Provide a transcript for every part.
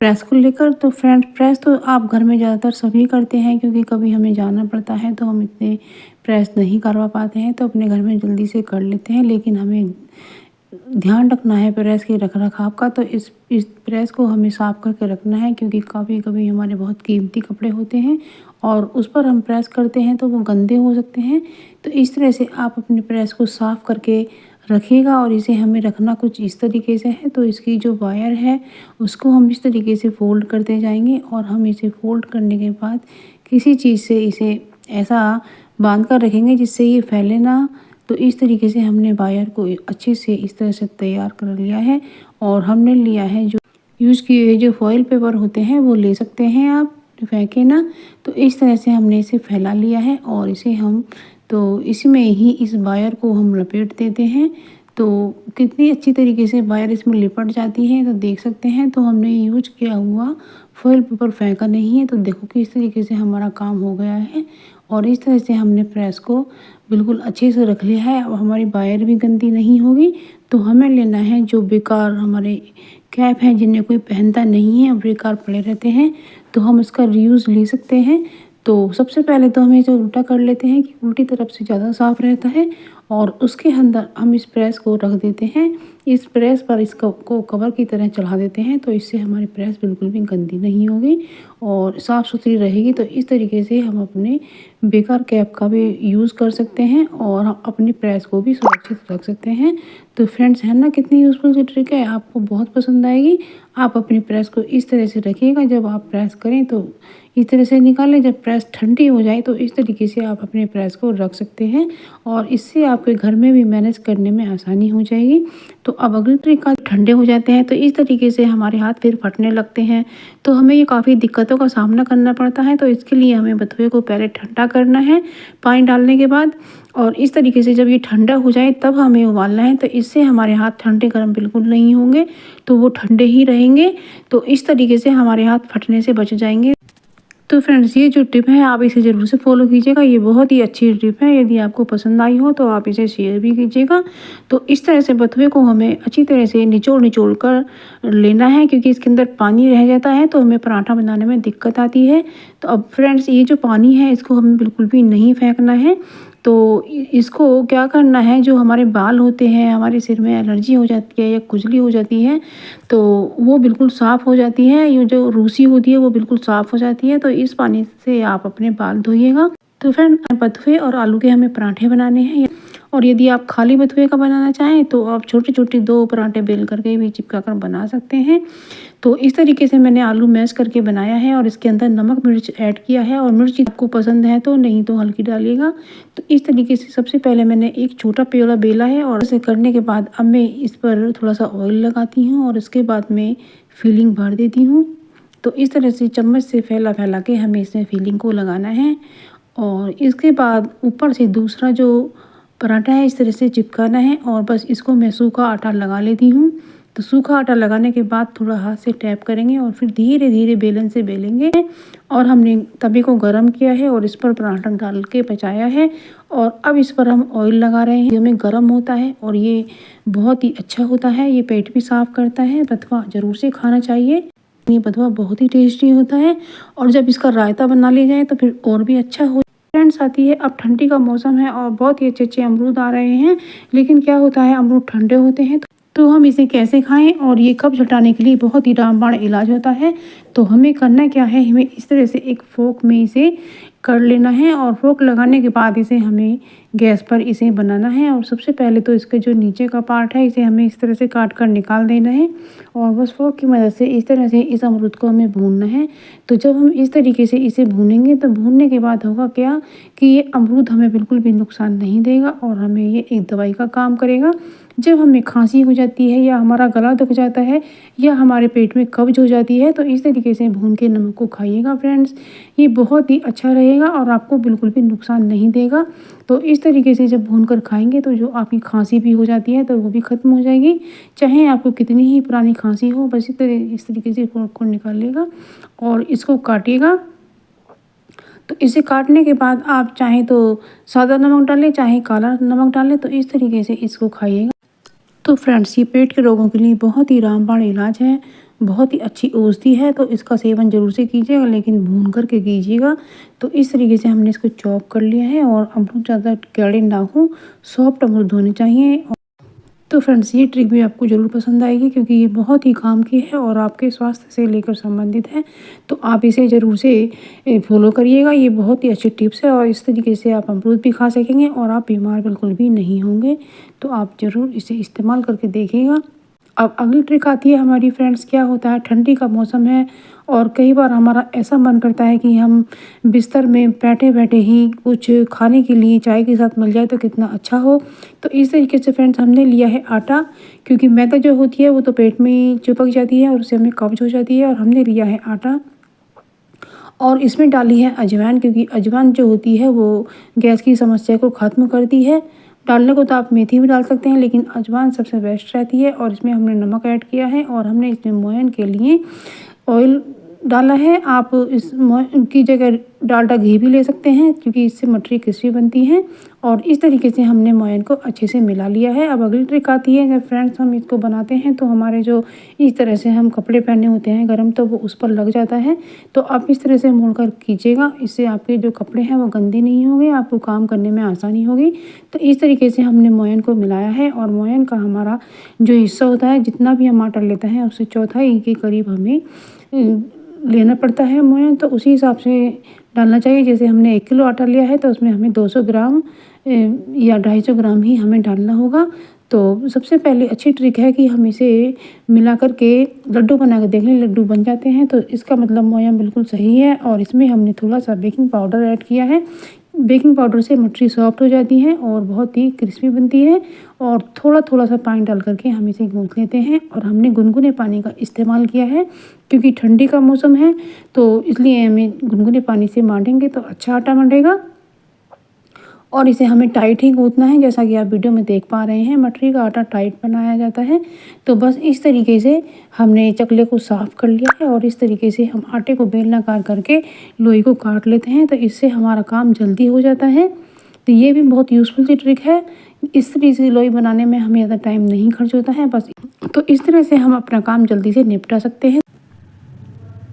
Press को लेकर। तो फ्रेंड्स, प्रेस तो आप घर में ज़्यादातर सभी करते हैं, क्योंकि कभी हमें जाना पड़ता है तो हम इतने प्रेस नहीं करवा पाते हैं, तो अपने घर में जल्दी से कर लेते हैं। लेकिन हमें ध्यान रखना है प्रेस के रख रखाव का, तो इस प्रेस को हमें साफ़ करके रखना है, क्योंकि कभी कभी हमारे बहुत कीमती कपड़े होते हैं और उस पर हम प्रेस करते हैं तो वो गंदे हो सकते हैं। तो इस तरह से आप अपने प्रेस को साफ़ करके रखिएगा। और इसे हमें रखना कुछ इस तरीके से है। तो इसकी जो वायर है उसको हम इस तरीके से फ़ोल्ड करते जाएंगे, और हम इसे फ़ोल्ड करने के बाद किसी चीज़ से इसे ऐसा बांध कर रखेंगे जिससे ये फैले ना। तो इस तरीके से हमने वायर को अच्छे से इस तरह से तैयार कर लिया है। और हमने लिया है जो यूज़ किए हुए जो फॉइल पेपर होते हैं वो ले सकते हैं आप, फेंके ना। तो इस तरह से हमने इसे फैला लिया है, और इसे हम तो इसमें ही इस वायर को हम लपेट देते हैं। तो कितनी अच्छी तरीके से वायर इसमें लिपट जाती है, तो देख सकते हैं। तो हमने यूज किया हुआ फॉइल पेपर फेंका नहीं है। तो देखो कि इस तरीके से हमारा काम हो गया है, और इस तरह से हमने प्रेस को बिल्कुल अच्छे से रख लिया है। अब हमारी वायर भी गंदी नहीं होगी। तो हमें लेना है जो बेकार हमारे कैप हैं जिन्हें कोई पहनता नहीं है, बेकार पड़े रहते हैं, तो हम इसका रीयूज़ ले सकते हैं। तो सबसे पहले तो हमें इसे उल्टा कर लेते हैं कि उल्टी तरफ से ज़्यादा साफ़ रहता है, और उसके अंदर हम इस प्रेस को रख देते हैं। इस प्रेस पर इसको कवर की तरह चढ़ा देते हैं, तो इससे हमारी प्रेस बिल्कुल भी गंदी नहीं होगी और साफ़ सुथरी रहेगी। तो इस तरीके से हम अपने बेकार कैप का भी यूज़ कर सकते हैं, और हम अपनी प्रेस को भी सुरक्षित रख सकते हैं। तो फ्रेंड्स, है ना कितनी यूज़फुल सी ट्रिक है, आपको बहुत पसंद आएगी। आप अपनी प्रेस को इस तरह से रखिएगा, जब आप प्रेस करें तो इस तरह से निकालें। जब प्रेस ठंडी हो जाए तो इस तरीके से आप अपने प्रेस को रख सकते हैं, और इससे आपके घर में भी मैनेज करने में आसानी हो जाएगी। तो अब अगली ट्रिक का ठंडे हो जाते हैं तो इस तरीके से हमारे हाथ फिर फटने लगते हैं, तो हमें ये काफ़ी दिक्कतों का सामना करना पड़ता है। तो इसके लिए हमें बथुए को पहले ठंडा करना है पानी डालने के बाद, और इस तरीके से जब ये ठंडा हो जाए तब हमें उबालना है। तो इससे हमारे हाथ ठंडे गर्म बिल्कुल नहीं होंगे, तो वो ठंडे ही रहेंगे। तो इस तरीके से हमारे हाथ फटने से बच जाएंगे। तो फ्रेंड्स, ये जो टिप है आप इसे ज़रूर से फॉलो कीजिएगा। ये बहुत ही अच्छी टिप है। यदि आपको पसंद आई हो तो आप इसे शेयर भी कीजिएगा। तो इस तरह से बथुए को हमें अच्छी तरह से निचोड़ निचोड़ कर लेना है, क्योंकि इसके अंदर पानी रह जाता है तो हमें पराठा बनाने में दिक्कत आती है। तो अब फ्रेंड्स, ये जो पानी है इसको हमें बिल्कुल भी नहीं फेंकना है। तो इसको क्या करना है, जो हमारे बाल होते हैं, हमारे सिर में एलर्जी हो जाती है या खुजली हो जाती है, तो वो बिल्कुल साफ़ हो जाती है। ये जो रूसी होती है वो बिल्कुल साफ़ हो जाती है। तो इस पानी से आप अपने बाल धोइएगा। तो फ्रेंड, बथुए और आलू के हमें पराठे बनाने हैं, और यदि आप खाली बथुए का बनाना चाहें तो आप छोटे छोटे 2 पराठे बेल करके भी चिपका कर बना सकते हैं। तो इस तरीके से मैंने आलू मैश करके बनाया है, और इसके अंदर नमक मिर्च ऐड किया है, और मिर्च आपको पसंद है तो, नहीं तो हल्की डालिएगा। तो इस तरीके से सबसे पहले मैंने एक छोटा पेड़ा बेला है, और इसे करने के बाद अब मैं इस पर थोड़ा सा ऑयल लगाती हूँ, और इसके बाद मैं फिलिंग भर देती हूँ। तो इस तरह से चम्मच से फैला फैला के हमें इसमें फिलिंग को लगाना है, और इसके बाद ऊपर से दूसरा जो पराठा है इस तरह से चिपकाना है, और बस इसको मैं सूखा आटा लगा लेती हूँ। तो सूखा आटा लगाने के बाद थोड़ा हाथ से टैप करेंगे, और फिर धीरे धीरे बेलन से बेलेंगे। और हमने तवे को गरम किया है और इस पर पराठा डाल के बचाया है, और अब इस पर हम ऑयल लगा रहे हैं। ये हमें गर्म होता है और ये बहुत ही अच्छा होता है, ये पेट भी साफ़ करता है। बथुआ ज़रूर से खाना चाहिए, ये बथुआ बहुत ही टेस्टी होता है, और जब इसका रायता बना लिया जाए तो फिर और भी अच्छा हो। फ्रेंड्स, आती है अब ठंडी का मौसम है और बहुत ही अच्छे अच्छे अमरूद आ रहे हैं। लेकिन क्या होता है, अमरूद ठंडे होते हैं, तो हम इसे कैसे खाएं, और ये कब्ज हटाने के लिए बहुत ही रामबाण इलाज होता है। तो हमें करना क्या है, हमें इस तरह से एक फोक में इसे कर लेना है, और फोक लगाने के बाद इसे हमें गैस पर इसे बनाना है। और सबसे पहले तो इसके जो नीचे का पार्ट है इसे हमें इस तरह से काट कर निकाल देना है, और बस फोक की मदद से इस तरह से इस अमरूद को हमें भूनना है। तो जब हम इस तरीके से इसे भूनेंगे तो भूनने के बाद होगा क्या कि ये अमरूद हमें बिल्कुल भी नुकसान नहीं देगा, और हमें ये एक दवाई का काम करेगा। जब हमें खांसी हो जाती है, या हमारा गला दुख जाता है, या हमारे पेट में कब्ज हो जाती है, तो इस तरीके से भून के नमक को खाइएगा फ्रेंड्स। ये बहुत ही अच्छा रहेगा और आपको बिल्कुल भी नुकसान नहीं देगा। तो इस तरीके से जब भून कर खाएंगे तो जो आपकी खांसी भी हो जाती है तो वो भी ख़त्म हो जाएगी। चाहे आपको कितनी ही पुरानी खांसी हो, बस इस तरीके से फोक को निकालिएगा और इसको काटिएगा। तो इसे काटने के बाद आप चाहें तो सादा नमक डालें, चाहे काला नमक डालें। तो इस तरीके से इसको खाइएगा। तो फ्रेंड्स, ये पेट के रोगों के लिए बहुत ही रामबाण इलाज है, बहुत ही अच्छी औषधि है, तो इसका सेवन ज़रूर से कीजिएगा, लेकिन भून करके कीजिएगा। तो इस तरीके से हमने इसको चॉप कर लिया है और अमरूद ज़्यादा कड़े ना हो, सॉफ्ट अमरूद होने चाहिए। तो फ्रेंड्स, ये ट्रिक भी आपको ज़रूर पसंद आएगी क्योंकि ये बहुत ही काम की है और आपके स्वास्थ्य से लेकर संबंधित है। तो आप इसे ज़रूर से फॉलो करिएगा। ये बहुत ही अच्छी टिप्स है और इस तरीके से आप अमरूद भी खा सकेंगे और आप बीमार बिल्कुल भी नहीं होंगे। तो आप ज़रूर इसे इस्तेमाल करके देखिएगा। अब अगली ट्रिक आती है हमारी फ्रेंड्स। क्या होता है, ठंडी का मौसम है और कई बार हमारा ऐसा मन करता है कि हम बिस्तर में बैठे बैठे ही कुछ खाने के लिए चाय के साथ मिल जाए तो कितना अच्छा हो। तो इस तरीके से फ्रेंड्स हमने लिया है आटा, क्योंकि मैदा जो होती है वो तो पेट में चिपक जाती है और उससे हमें कब्ज हो जाती है। और हमने लिया है आटा और इसमें डाली है अजवाइन, क्योंकि अजवाइन जो होती है वो गैस की समस्या को ख़त्म करती है। डालने को तो आप मेथी भी डाल सकते हैं, लेकिन अजवाइन सबसे बेस्ट रहती है। और इसमें हमने नमक ऐड किया है और हमने इसमें मोयन के लिए ऑयल डाला है। आप इस मोयन की जगह डालडा घी भी ले सकते हैं, क्योंकि इससे मठरी क्रिस्पी बनती है। और इस तरीके से हमने मोयन को अच्छे से मिला लिया है। अब अगली ट्रिक आती है, जब फ्रेंड्स हम इसको बनाते हैं तो हमारे जो इस तरह से हम कपड़े पहने होते हैं गर्म, तो वो उस पर लग जाता है। तो आप इस तरह से मोड़ कर कीजिएगा, इससे आपके जो कपड़े हैं वो गंदे नहीं होंगे, आपको काम करने में आसानी होगी। तो इस तरीके से हमने मोयन को मिलाया है और मोयन का हमारा जो हिस्सा होता है, जितना भी हम आटा लेते हैं उससे चौथाई के करीब हमें लेना पड़ता है मोयन। तो उसी हिसाब से डालना चाहिए। जैसे हमने 1 किलो आटा लिया है तो उसमें हमें 200 ग्राम या 250 ग्राम ही हमें डालना होगा। तो सबसे पहले अच्छी ट्रिक है कि हम इसे मिला करके लड्डू बना कर देख लें। लड्डू बन जाते हैं तो इसका मतलब मोयन बिल्कुल सही है। और इसमें हमने थोड़ा सा बेकिंग पाउडर ऐड किया है। बेकिंग पाउडर से मठरी सॉफ्ट हो जाती है और बहुत ही क्रिस्पी बनती है। और थोड़ा थोड़ा सा पानी डाल करके हम इसे गूँथ लेते हैं। और हमने गुनगुने पानी का इस्तेमाल किया है, क्योंकि ठंडी का मौसम है, तो इसलिए हमें गुनगुने पानी से मांडेंगे तो अच्छा आटा मंडेगा। और इसे हमें टाइट ही गूँथना है, जैसा कि आप वीडियो में देख पा रहे हैं। मठरी का आटा टाइट बनाया जाता है। तो बस इस तरीके से हमने चकले को साफ़ कर लिया है और इस तरीके से हम आटे को बेलनाकार करके लोई को काट लेते हैं। तो इससे हमारा काम जल्दी हो जाता है। तो ये भी बहुत यूज़फुल सी ट्रिक है। इस तरीके से लोई बनाने में हमें ज़्यादा टाइम नहीं खर्च होता है। बस तो इस तरह से हम अपना काम जल्दी से निपटा सकते हैं।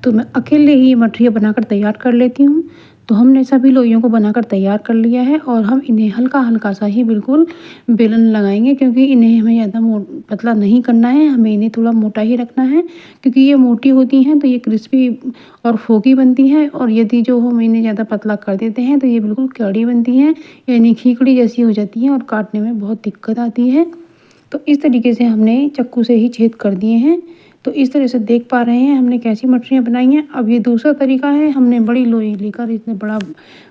तो मैं अकेले ही मठरियाँ बनाकर तैयार कर लेती हूँ। तो हमने सभी लोइयों को बनाकर तैयार कर लिया है और हम इन्हें हल्का हल्का सा ही बिल्कुल बेलन लगाएंगे, क्योंकि इन्हें हमें ज़्यादा पतला नहीं करना है। हमें इन्हें थोड़ा मोटा ही रखना है, क्योंकि ये मोटी होती हैं तो ये क्रिस्पी और फोकी बनती हैं। और यदि जो हम इन्हें ज़्यादा पतला कर देते हैं तो ये बिल्कुल कड़ी बनती हैं, यानी खीकड़ी जैसी हो जाती हैं और काटने में बहुत दिक्कत आती है। तो इस तरीके से हमने चाकू से ही छेद कर दिए हैं। तो इस तरह से देख पा रहे हैं हमने कैसी मठरियाँ बनाई हैं। अब ये दूसरा तरीका है, हमने बड़ी लोई लेकर इतने बड़ा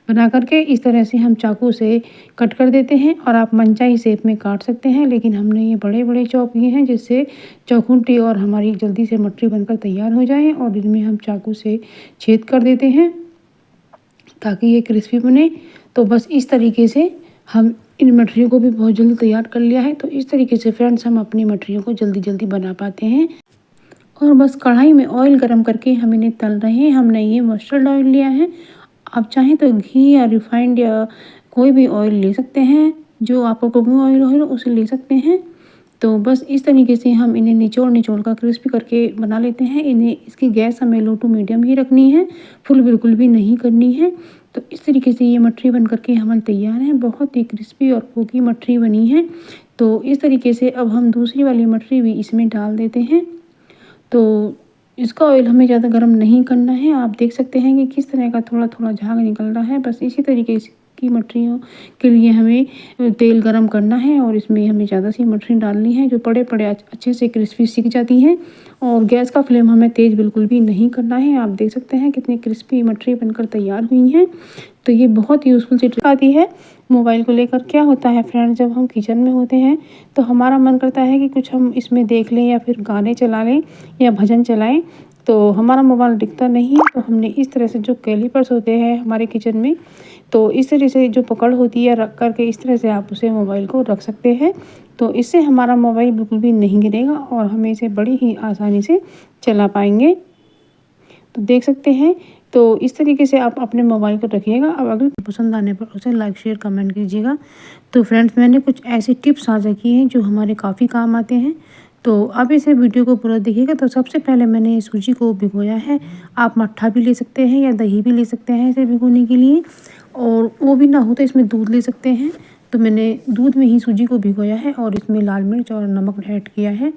बना करके इस तरह से हम चाकू से कट कर देते हैं। और आप मनचाही शेप में काट सकते हैं, लेकिन हमने ये बड़े बड़े चॉप किए हैं, जिससे चौखुंटी और हमारी जल्दी से मठरी बनकर तैयार हो जाए। और इनमें हम चाकू से छेद कर देते हैं ताकि ये क्रिस्पी बने। तो बस इस तरीके से हम इन मठरियों को भी बहुत जल्दी तैयार कर लिया है। तो इस तरीके से फ्रेंड्स हम अपनी मठरियों को जल्दी जल्दी बना पाते हैं। और बस कढ़ाई में ऑयल गरम करके हम इन्हें तल रहे हैं। हमने ये मस्टर्ड ऑयल लिया है। आप चाहें तो घी या रिफाइंड या कोई भी ऑयल ले सकते हैं, जो आपको कुकिंग ऑयल हो उसे ले सकते हैं। तो बस इस तरीके से हम इन्हें निचोड़ निचोड़ कर क्रिस्पी करके बना लेते हैं। इन्हें इसकी गैस हमें लो टू मीडियम ही रखनी है, फुल बिल्कुल भी नहीं करनी है। तो इस तरीके से ये मठरी बन करके हमारे तैयार है। बहुत ही क्रिस्पी और फोकी मठरी बनी है। तो इस तरीके से अब हम दूसरी वाली मठरी भी इसमें डाल देते हैं। तो इसका ऑयल हमें ज़्यादा गर्म नहीं करना है। आप देख सकते हैं कि किस तरह का थोड़ा थोड़ा झाग निकल रहा है। बस इसी तरीके की मठरियों के लिए हमें तेल गरम करना है और इसमें हमें ज़्यादा सी मठरी डालनी है, जो बड़े बड़े अच्छे से क्रिस्पी सीख जाती हैं। और गैस का फ्लेम हमें तेज़ बिल्कुल भी नहीं करना है। आप देख सकते हैं कितनी क्रिस्पी मठरी बनकर तैयार हुई हैं। तो ये बहुत यूज़फुल सी ट्रिक आती है मोबाइल को लेकर। क्या होता है फ्रेंड्स, जब हम किचन में होते हैं तो हमारा मन करता है कि कुछ हम इसमें देख लें या फिर गाने चला लें या भजन चलाएं, तो हमारा मोबाइल दिखता नहीं है। तो हमने इस तरह से जो कैलिपर्स होते हैं हमारे किचन में, तो इस तरह से जो पकड़ होती है रख करके इस तरह से आप उसे मोबाइल को रख सकते हैं। तो इससे हमारा मोबाइल बिल्कुल भी नहीं गिरेगा और हम इसे बड़ी ही आसानी से चला पाएंगे। तो देख सकते हैं। तो इस तरीके से आप अपने मोबाइल को रखिएगा। अब अगर पसंद आने पर उसे लाइक शेयर कमेंट कीजिएगा। तो फ्रेंड्स, मैंने कुछ ऐसी टिप्स साझा की हैं जो हमारे काफ़ी काम आते हैं। तो अब इसे वीडियो को पूरा देखिएगा। तो सबसे पहले मैंने सूजी को भिगोया है। आप मट्ठा भी ले सकते हैं या दही भी ले सकते हैं इसे भिगोने के लिए, और वो भी ना हो तो इसमें दूध ले सकते हैं। तो मैंने दूध में ही सूजी को भिगोया है और इसमें लाल मिर्च और नमक ऐड किया है।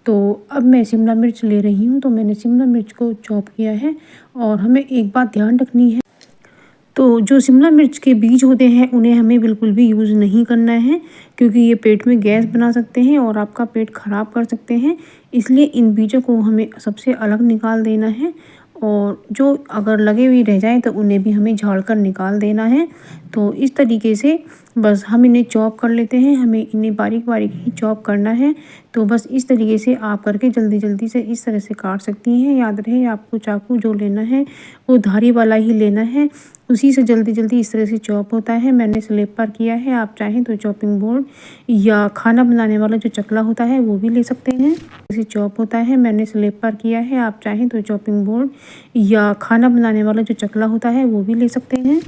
तो अब मैं शिमला मिर्च ले रही हूँ। तो मैंने शिमला मिर्च को चॉप किया है। और हमें एक बात ध्यान रखनी है, तो जो शिमला मिर्च के बीज होते हैं उन्हें हमें बिल्कुल भी यूज़ नहीं करना है, क्योंकि ये पेट में गैस बना सकते हैं और आपका पेट ख़राब कर सकते हैं। इसलिए इन बीजों को हमें सबसे अलग निकाल देना है, और जो अगर लगे हुए रह जाएं तो उन्हें भी हमें झाड़ कर निकाल देना है। तो इस तरीके से बस हम इन्हें चॉप कर लेते हैं। हमें इन्हें बारीक बारीक ही चॉप करना है। तो बस इस तरीके से आप करके जल्दी जल्दी से इस तरह से काट सकती हैं। याद रहे आपको चाकू जो लेना है वो धारी वाला ही लेना है, उसी से जल्दी जल्दी इस तरह से चॉप होता है। मैंने स्लिप पर किया है, आप चाहें तो चॉपिंग बोर्ड या खाना बनाने वाला जो चकला होता है वो भी ले सकते हैं। इसे चॉप होता है, मैंने स्लिप पर किया है, आप चाहें तो चॉपिंग बोर्ड या खाना बनाने वाला जो चकला होता है वो भी ले सकते हैं।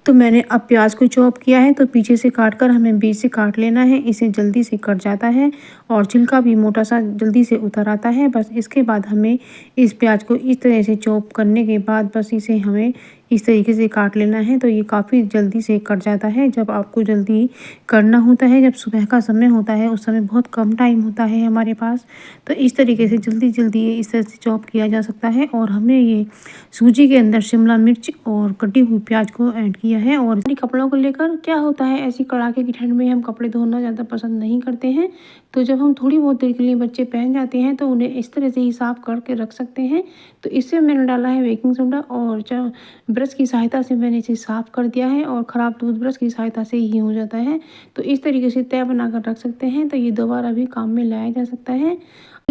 तो मैंने अब प्याज को चॉप किया है। तो पीछे से काट कर हमें बीच से काट लेना है, इसे जल्दी से कट जाता है और छिलका भी मोटा सा जल्दी से उतर आता है। बस इसके बाद हमें इस प्याज को इस तरह से चॉप करने के बाद बस इसे हमें इस तरीके से काट लेना है। तो ये काफ़ी जल्दी से कट जाता है। जब आपको जल्दी करना होता है, जब सुबह का समय होता है, उस समय बहुत कम टाइम होता है हमारे पास, तो इस तरीके से जल्दी जल्दी ये इस तरह से चॉप किया जा सकता है। और हमने ये सूजी के अंदर शिमला मिर्च और कटी हुई प्याज को ऐड किया है। और कपड़ों को लेकर क्या होता है, ऐसी कड़ाके की ठंड में हम कपड़े धोना ज़्यादा पसंद नहीं करते हैं। तो जब हम थोड़ी बहुत देर के लिए बच्चे पहन जाते हैं तो उन्हें इस तरह से ही साफ़ करके रख सकते हैं। तो इससे मैंने डाला है बेकिंग सोडा, और जब ब्रश की सहायता से मैंने इसे साफ़ कर दिया है, और ख़राब टूथब्रश की सहायता से ही हो जाता है। तो इस तरीके से तय बनाकर रख सकते हैं, तो ये दोबारा भी काम में लाया जा सकता है।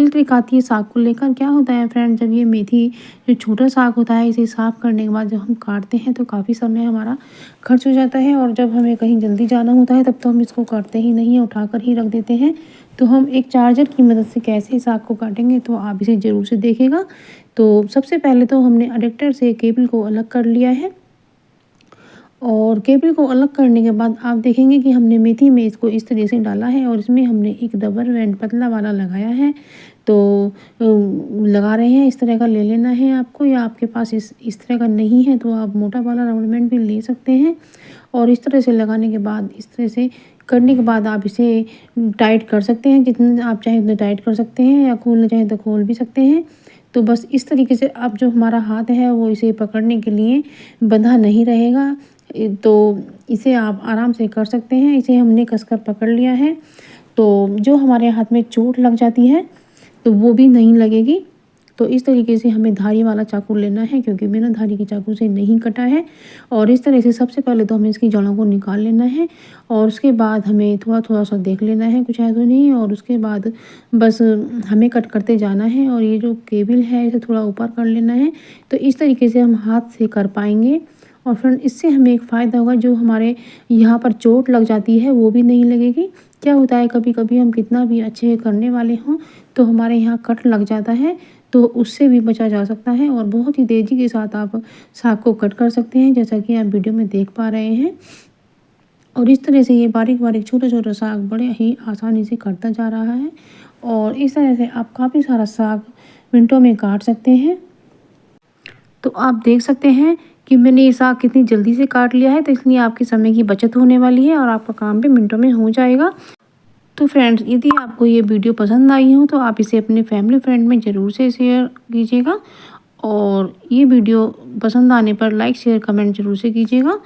ट्रिक आती है साग को लेकर। क्या होता है फ्रेंड, जब ये मेथी जो छोटा साग होता है इसे साफ़ करने के बाद जब हम काटते हैं तो काफ़ी समय हमारा खर्च हो जाता है, और जब हमें कहीं जल्दी जाना होता है तब तो हम इसको काटते ही नहीं है, उठाकर ही रख देते हैं। तो हम एक चार्जर की मदद से कैसे साग को काटेंगे, तो आप इसे ज़रूर से देखिएगा। तो सबसे पहले तो हमने अडेप्टर से केबल को अलग कर लिया है, और केबल को अलग करने के बाद आप देखेंगे कि हमने मेथी में इसको इस तरह से डाला है, और इसमें हमने एक रबर बैंड पतला वाला लगाया है। तो लगा रहे हैं, इस तरह का ले लेना है आपको, या आपके पास इस तरह का नहीं है तो आप मोटा वाला रबर बैंड भी ले सकते हैं। और इस तरह से लगाने के बाद, इस तरह से करने के बाद आप इसे टाइट कर सकते हैं। जितने आप चाहें उतने टाइट कर सकते हैं, या खोलना चाहें तो खोल भी सकते हैं। तो बस इस तरीके से अब जो हमारा हाथ है वो इसे पकड़ने के लिए बंधा नहीं रहेगा। तो इसे आप आराम से कर सकते हैं। इसे हमने कसकर पकड़ लिया है, तो जो हमारे हाथ में चोट लग जाती है तो वो भी नहीं लगेगी। तो इस तरीके से हमें धारी वाला चाकू लेना है, क्योंकि बिना धारी के चाकू से नहीं कटा है। और इस तरह से सबसे पहले तो हमें इसकी जड़ों को निकाल लेना है, और उसके बाद हमें थोड़ा थोड़ा सा देख लेना है, कुछ है तो नहीं। और उसके बाद बस हमें कट करते जाना है, और ये जो केबल है इसे थोड़ा ऊपर कर लेना है। तो इस तरीके से हम हाथ से कर पाएंगे। और फ्रेंड, इससे हमें एक फ़ायदा होगा, जो हमारे यहाँ पर चोट लग जाती है वो भी नहीं लगेगी। क्या होता है, कभी कभी हम कितना भी अच्छे करने वाले हों तो हमारे यहाँ कट लग जाता है, तो उससे भी बचा जा सकता है। और बहुत ही तेज़ी के साथ आप साग को कट कर सकते हैं, जैसा कि आप वीडियो में देख पा रहे हैं। और इस तरह से ये बारीक बारीक छोटा छोटा साग बड़े ही आसानी से कटता जा रहा है। और इस तरह से आप काफ़ी सारा साग मिनटों में काट सकते हैं। तो आप देख सकते हैं कि मैंने ये साग कितनी जल्दी से काट लिया है, तो इसलिए आपके समय की बचत होने वाली है और आपका काम भी मिनटों में हो जाएगा। तो फ्रेंड्स, यदि आपको ये वीडियो पसंद आई हो तो आप इसे अपने फैमिली फ्रेंड में ज़रूर से शेयर कीजिएगा, और ये वीडियो पसंद आने पर लाइक शेयर कमेंट ज़रूर से कीजिएगा।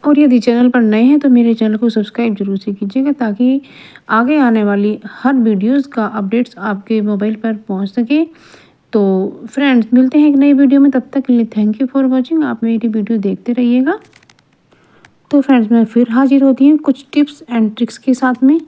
और यदि चैनल पर नए हैं तो मेरे चैनल को सब्सक्राइब जरूर से कीजिएगा, ताकि आगे आने वाली हर वीडियोस का अपडेट्स आपके मोबाइल पर पहुंच सके। तो फ्रेंड्स, मिलते हैं एक नई वीडियो में, तब तक के लिए थैंक यू फॉर वॉचिंग। आप मेरी वीडियो देखते रहिएगा। तो फ्रेंड्स, मैं फिर हाजिर होती हूँ कुछ टिप्स एंड ट्रिक्स के साथ में।